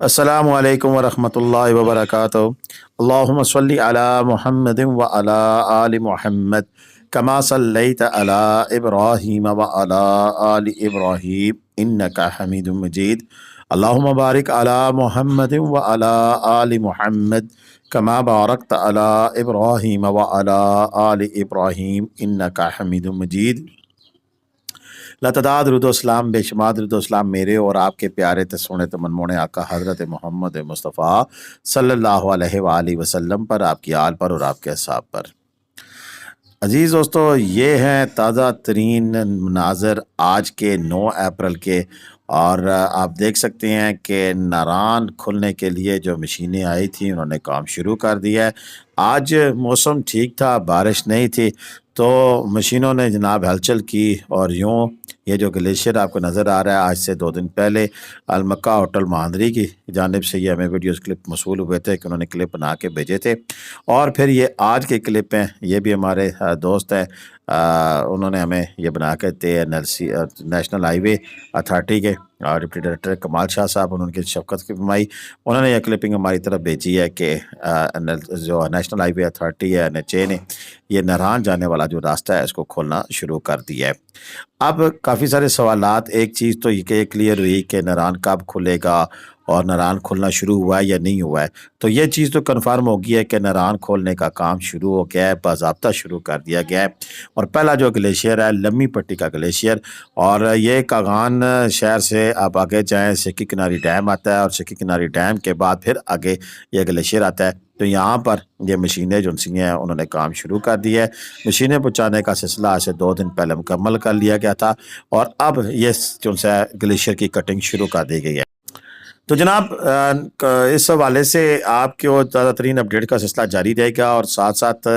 السلام علیکم ورحمۃ اللہ وبرکاتہ۔ اللہم صلی علی محمد وعلی آل محمد کما صلیت علی ابراہیم وعلی آل ابراہیم انک حمید مجید۔ اللہم بارک علی محمد وعلی آل محمد کما بارکت علی ابراہیم وعلی آل ابراہیم انک حمید مجید۔ لاتعداد درود و اسلام، بے شمار درود و اسلام میرے اور آپ کے پیارے سونے منمونے آقا حضرت محمد مصطفیٰ صلی اللہ علیہ وآلہ وسلم پر، آپ کی آل پر اور آپ کے اصحاب پر۔ عزیز دوستو، یہ ہیں تازہ ترین مناظر آج کے 9 اپریل کے، اور آپ دیکھ سکتے ہیں کہ ناران کھلنے کے لیے جو مشینیں آئی تھیں انہوں نے کام شروع کر دیا ہے۔ آج موسم ٹھیک تھا، بارش نہیں تھی، تو مشینوں نے جناب ہلچل کی، اور یوں یہ جو گلیشیئر آپ کو نظر آ رہا ہے، آج سے 2 دن پہلے المکہ ہوٹل مہاندری کی جانب سے یہ ہمیں ویڈیوز کلپ موصول ہوئے تھے کہ انہوں نے کلپ بنا کے بھیجے تھے، اور پھر یہ آج کے کلپ ہیں، یہ بھی ہمارے دوست ہیں، انہوں نے ہمیں یہ بنا کے دے نیشنل ہائی وے اتھارٹی کے ڈپٹی ڈائریکٹر کمال شاہ صاحب، انہوں کی شفقت کی فرمائی، انہوں نے یہ کلپنگ ہماری طرف بھیجی ہے کہ جو نیشنل ہائی وے اتھارٹی ہے NHA نے یہ ناران جانے والا جو راستہ ہے اس کو کھولنا شروع کر دیا ہے۔ اب کافی سارے سوالات، ایک چیز تو یہ کلیئر ہوئی کہ ناران کب کھلے گا اور ناران کھلنا شروع ہوا ہے یا نہیں ہوا ہے، تو یہ چیز تو کنفرم ہو گئی ہے کہ ناران کھولنے کا کام شروع ہو گیا ہے، باضابطہ شروع کر دیا گیا ہے۔ اور پہلا جو گلیشیئر ہے لمی پٹی کا گلیشیئر، اور یہ کاغان شہر سے آپ آگے جائیں سکی کناری ڈیم آتا ہے، اور سکی کناری ڈیم کے بعد پھر آگے یہ گلیشیئر آتا ہے، تو یہاں پر یہ مشینیں جو سی ہیں انہوں نے کام شروع کر دیا ہے۔ مشینیں پہنچانے کا سلسلہ آج سے 2 دن پہلے مکمل کر لیا گیا تھا، اور اب یہ جو ہے گلیشیئر کی کٹنگ شروع کر دی گئی ہے۔ تو جناب اس حوالے سے آپ کو زیادہ ترین اپڈیٹ کا سلسلہ جاری رہے گا، اور ساتھ ساتھ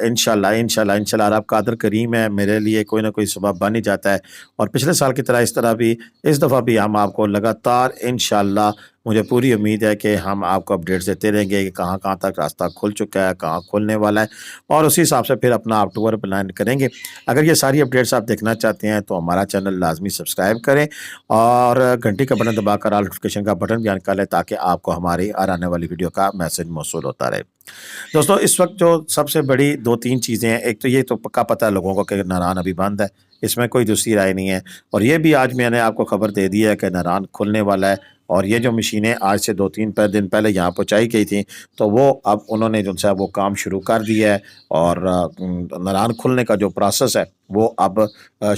انشاءاللہ رب قادر کریم ہے، میرے لیے کوئی نہ کوئی سبب بن ہی جاتا ہے، اور پچھلے سال کی طرح اس طرح بھی اس دفعہ بھی ہم آپ کو لگاتار انشاءاللہ، مجھے پوری امید ہے کہ ہم آپ کو اپڈیٹس دیتے رہیں گے کہ کہاں کہاں تک راستہ کھل چکا ہے، کہاں کھلنے والا ہے، اور اسی حساب سے پھر اپنا اکتوبر پلان کریں گے۔ اگر یہ ساری اپڈیٹس آپ دیکھنا چاہتے ہیں تو ہمارا چینل لازمی سبسکرائب کریں، اور گھنٹی کا بٹن دبا کر آل نوٹیفیکیشن کا بٹن بھی آن کر لیں تاکہ آپ کو ہماری آنے والی ویڈیو کا میسج موصول ہوتا رہے۔ دوستو، اس وقت جو سب سے بڑی 2-3 چیزیں ہیں، ایک تو یہ تو پکا پتہ ہے لوگوں کو کہ ناران ابھی بند ہے، اس میں کوئی دوسری رائے نہیں ہے، اور یہ بھی آج میں نے آپ کو خبر دے دی ہے کہ ناران کھلنے والا ہے، اور یہ جو مشینیں آج سے 2-3 دن پہلے یہاں پہنچائی گئی تھیں تو وہ اب انہوں نے جو ہے وہ کام شروع کر دیا ہے، اور ناران کھلنے کا جو پروسیس ہے وہ اب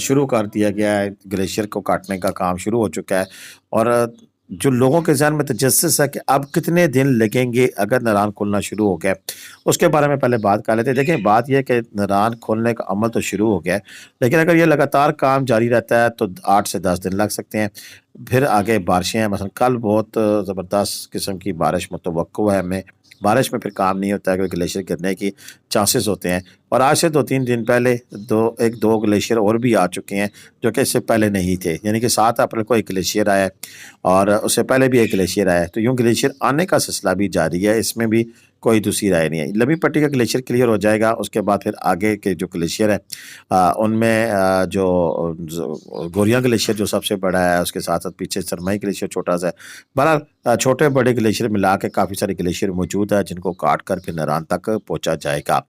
شروع کر دیا گیا ہے، گلیشیئر کو کاٹنے کا کام شروع ہو چکا ہے۔ اور جو لوگوں کے ذہن میں تجسس ہے کہ اب کتنے دن لگیں گے اگر ناران کھلنا شروع ہو گیا، اس کے بارے میں پہلے بات کر لیتے ہیں۔ دیکھیں، بات یہ ہے کہ ناران کھولنے کا عمل تو شروع ہو گیا ہے، لیکن اگر یہ لگاتار کام جاری رہتا ہے تو 8 سے 10 دن لگ سکتے ہیں۔ پھر آگے بارشیں ہیں، مثلا کل بہت زبردست قسم کی بارش متوقع ہے ہمیں، بارش میں پھر کام نہیں ہوتا ہے کہ گلیشیئر گرنے کی چانسز ہوتے ہیں، اور آج سے 2-3 دن پہلے 2 گلیشیئر اور بھی آ چکے ہیں جو کہ اس سے پہلے نہیں تھے، یعنی کہ 7 اپریل کو ایک گلیشیئر آیا ہے، اور اس سے پہلے بھی ایک گلیشیئر آیا ہے، تو یوں گلیشیئر آنے کا سلسلہ بھی جاری ہے، اس میں بھی کوئی دوسری رائے نہیں ہے۔ لمی پٹی کا گلیشیئر کلیئر ہو جائے گا، اس کے بعد پھر آگے کے جو گلیشیئر ہے ان میں جو گوریاں گلیشیئر جو سب سے بڑا ہے، اس کے ساتھ ساتھ پیچھے سرمائی گلیشیئر چھوٹا سا ہے، بہرحال چھوٹے بڑے گلیشیئر ملا کے کافی سارے گلیشیئر موجود ہے جن کو کاٹ کر پھر ناران تک پہنچا جائے گا،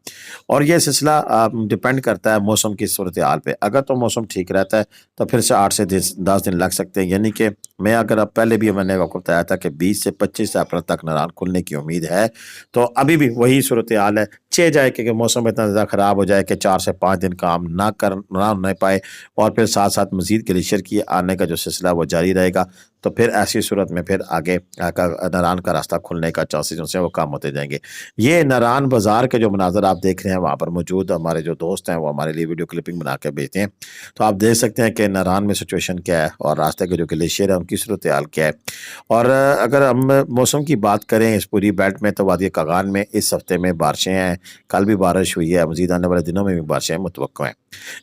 اور یہ سلسلہ ڈیپینڈ کرتا ہے موسم کی صورتحال پہ۔ اگر تو موسم ٹھیک رہتا ہے تو پھر سے 8 سے 10 دن لگ سکتے ہیں، یعنی کہ میں اگر اب پہلے بھی میں نے آپ کو بتایا تھا کہ 20 سے 25 اپریل تک ناران کھلنے کی امید ہے، تو ابھی بھی وہی صورتحال ہے، چہ جائے کہ موسم اتنا زیادہ خراب ہو جائے کہ 4 سے 5 دن کام نہ پائے، اور پھر ساتھ ساتھ مزید گلیشیئر کی آنے کا جو سلسلہ وہ جاری رہے گا، تو پھر ایسی صورت میں پھر آگے ناران کا راستہ کھلنے کا چانسز ان سے وہ کم ہوتے جائیں گے۔ یہ ناران بازار کے جو مناظر آپ دیکھ رہے ہیں، وہاں پر موجود ہمارے جو دوست ہیں وہ ہمارے لیے ویڈیو کلپنگ بنا کے بھیجتے ہیں، تو آپ دیکھ سکتے ہیں کہ ناران میں سچویشن کیا ہے اور راستے کے جو گلیشیئر ہے ان کی صورتحال کیا ہے۔ اور اگر ہم موسم کی بات کریں اس پوری بیلٹ میں، تو وادی کاغان میں اس ہفتے میں بارشیں ہیں، کل بھی بارش ہوئی ہے، مزید آنے والے دنوں میں بھی بارشیں متوقع ہیں۔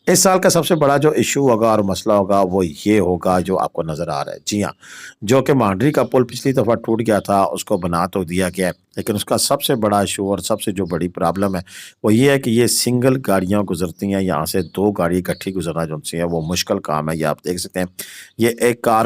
اس سال کا سب سے بڑا جو ایشو ہوگا اور مسئلہ ہوگا وہ یہ ہوگا جو آپ کو نظر آ رہا ہے، جی ہاں، جو کہ مہاندری کا پل پچھلی دفعہ ٹوٹ گیا تھا، اس کو بنا تو دیا گیا ہے، لیکن اس کا سب سے بڑا ایشو اور سب سے جو بڑی پرابلم ہے وہ یہ ہے کہ یہ سنگل گاڑیاں گزرتی ہیں، یہاں سے 2 گاڑی اکٹھی گزرنا جو سی ہے وہ مشکل کام ہے۔ یہ آپ دیکھ سکتے ہیں، یہ ایک کار